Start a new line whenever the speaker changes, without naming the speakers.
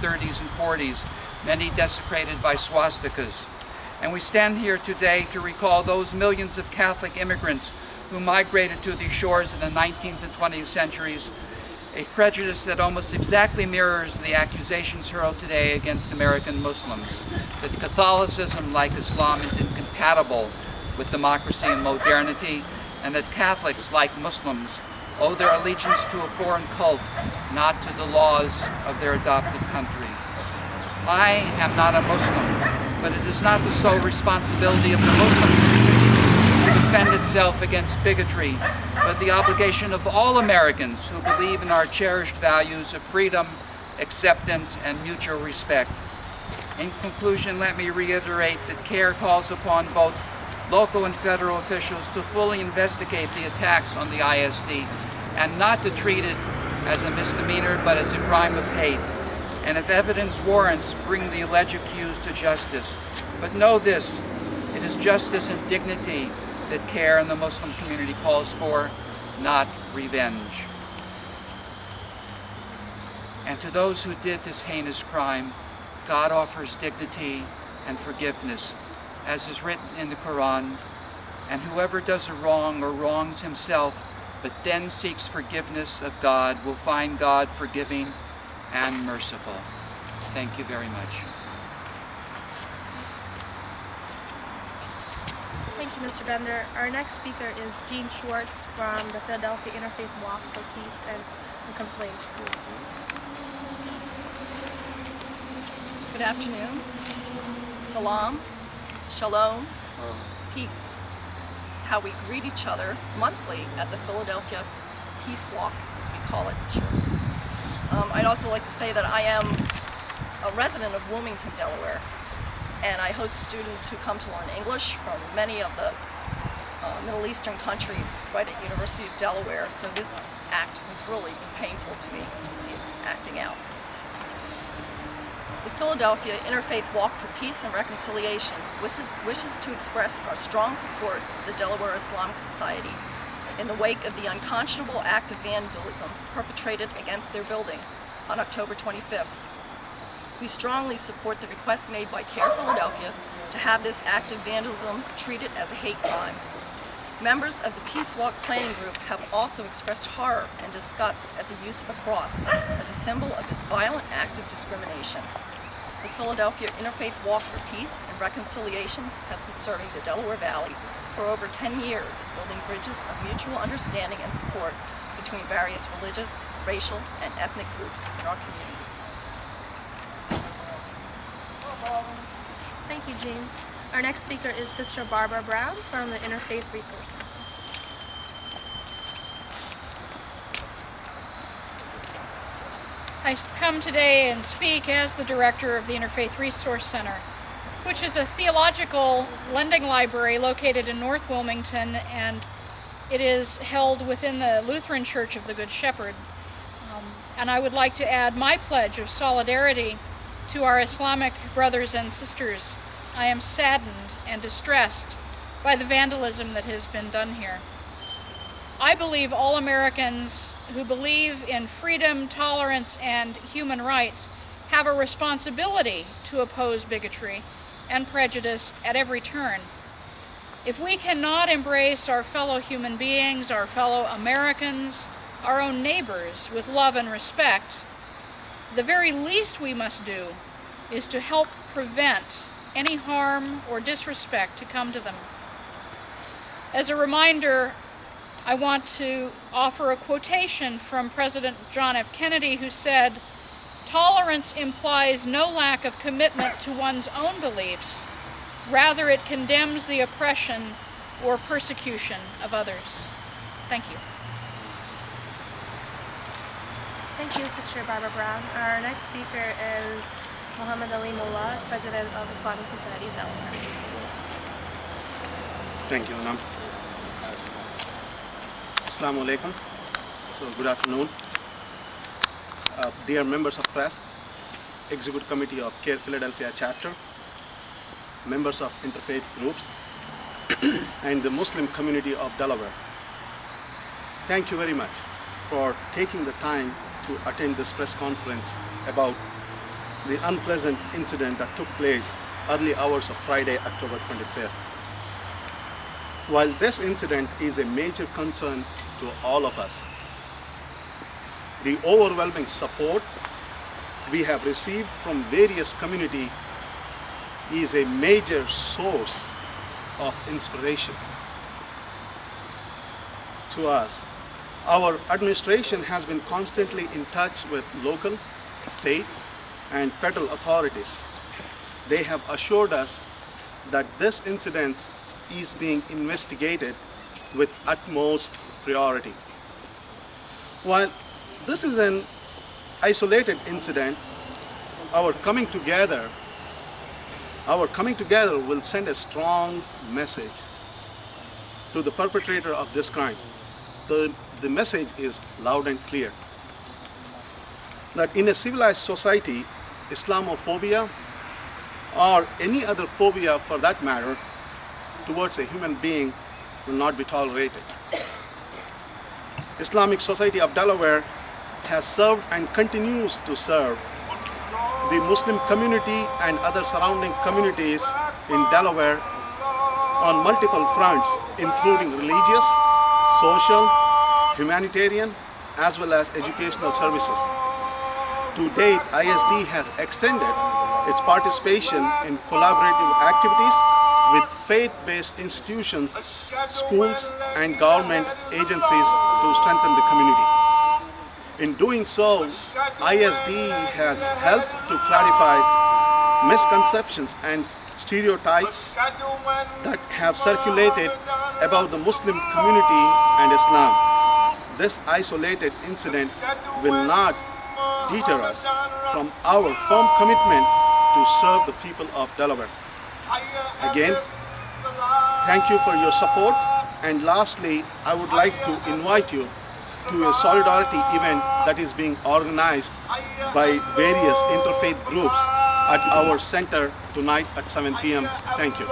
30s and 40s, many desecrated by swastikas. And we stand here today to recall those millions of Catholic immigrants who migrated to these shores in the 19th and 20th centuries, a prejudice that almost exactly mirrors the accusations hurled today against American Muslims, that Catholicism, like Islam, is incompatible with democracy and modernity, and that Catholics, like Muslims, owe their allegiance to a foreign cult, not to the laws of their adopted country. I am not a Muslim, but it is not the sole responsibility of the Muslim community to defend itself against bigotry, but the obligation of all Americans who believe in our cherished values of freedom, acceptance, and mutual respect. In conclusion, let me reiterate that CAIR calls upon both local and federal officials to fully investigate the attacks on the ISD and not to treat it as a misdemeanor but as a crime of hate. And if evidence warrants, bring the alleged accused to justice. But know this, it is justice and dignity that CAIR and the Muslim community calls for, not revenge. And to those who did this heinous crime, God offers dignity and forgiveness, as is written in the Quran, and whoever does a wrong or wrongs himself, but then seeks forgiveness of God, will find God forgiving and merciful. Thank you very much.
Thank you, Mr. Bender. Our next speaker is Jeanne Swartz from the Philadelphia Interfaith Walk for Peace and Reconciliation.
Good afternoon. Salam, shalom, peace. This is how we greet each other monthly at the Philadelphia Peace Walk, as we call it. I'd also like to say that I am a resident of Wilmington, Delaware, and I host students who come to learn English from many of the Middle Eastern countries right at University of Delaware. So this act has really been painful to me to see it acting out. The Philadelphia Interfaith Walk for Peace and Reconciliation wishes to express our strong support of the Delaware Islamic Society in the wake of the unconscionable act of vandalism perpetrated against their building on October 25th. We strongly support the request made by CAIR-Philadelphia to have this act of vandalism treated as a hate crime. Members of the Peace Walk Planning Group have also expressed horror and disgust at the use of a cross as a symbol of this violent act of discrimination. The Philadelphia Interfaith Walk for Peace and Reconciliation has been serving the Delaware Valley for over 10 years, building bridges of mutual understanding and support between various religious, racial, and ethnic groups in our communities.
Thank you, Jeanne. Our next speaker is Sister Barbara Brown from the Interfaith Resource Center.
I come today and speak as the director of the Interfaith Resource Center, which is a theological lending library located in North Wilmington, and it is held within the Lutheran Church of the Good Shepherd. And I would like to add my pledge of solidarity to our Islamic brothers and sisters. I am saddened and distressed by the vandalism that has been done here. I believe all Americans who believe in freedom, tolerance, and human rights have a responsibility to oppose bigotry and prejudice at every turn. If we cannot embrace our fellow human beings, our fellow Americans, our own neighbors with love and respect, the very least we must do is to help prevent any harm or disrespect to come to them. As a reminder, I want to offer a quotation from President John F. Kennedy, who said, "Tolerance implies no lack of commitment to one's own beliefs. Rather, it condemns the oppression or persecution of others." Thank you.
Thank you, Sister Barbara Brown. Our next speaker is Mahamed Allimulla, President of Islamic Society of Delaware.
Thank you, Anam. Assalamu alaikum. So, good afternoon. Dear members of press, Executive Committee of CAIR-Philadelphia chapter, members of interfaith groups, and the Muslim community of Delaware. Thank you very much for taking the time to attend this press conference about the unpleasant incident that took place early hours of Friday, October 25th. While this incident is a major concern to all of us, the overwhelming support we have received from various communities is a major source of inspiration to us. Our administration has been constantly in touch with local, state, and federal authorities. They have assured us that this incident is being investigated with utmost priority. While this is an isolated incident, our coming together will send a strong message to the perpetrator of this crime. The message is loud and clear, that in a civilized society, Islamophobia or any other phobia for that matter towards a human being will not be tolerated. Islamic Society of Delaware has served and continues to serve the Muslim community and other surrounding communities in Delaware on multiple fronts, including religious, social, humanitarian, as well as educational services. To date, ISD has extended its participation in collaborative activities with faith-based institutions, schools, and government agencies to strengthen the community. In doing so, ISD has helped to clarify misconceptions and stereotypes that have circulated about the Muslim community and Islam. This isolated incident will not deter us from our firm commitment to serve the people of Delaware. Again, thank you for your support, and lastly, I would like to invite you to a solidarity event that is being organized by various interfaith groups at our center tonight at 7 p.m. Thank you.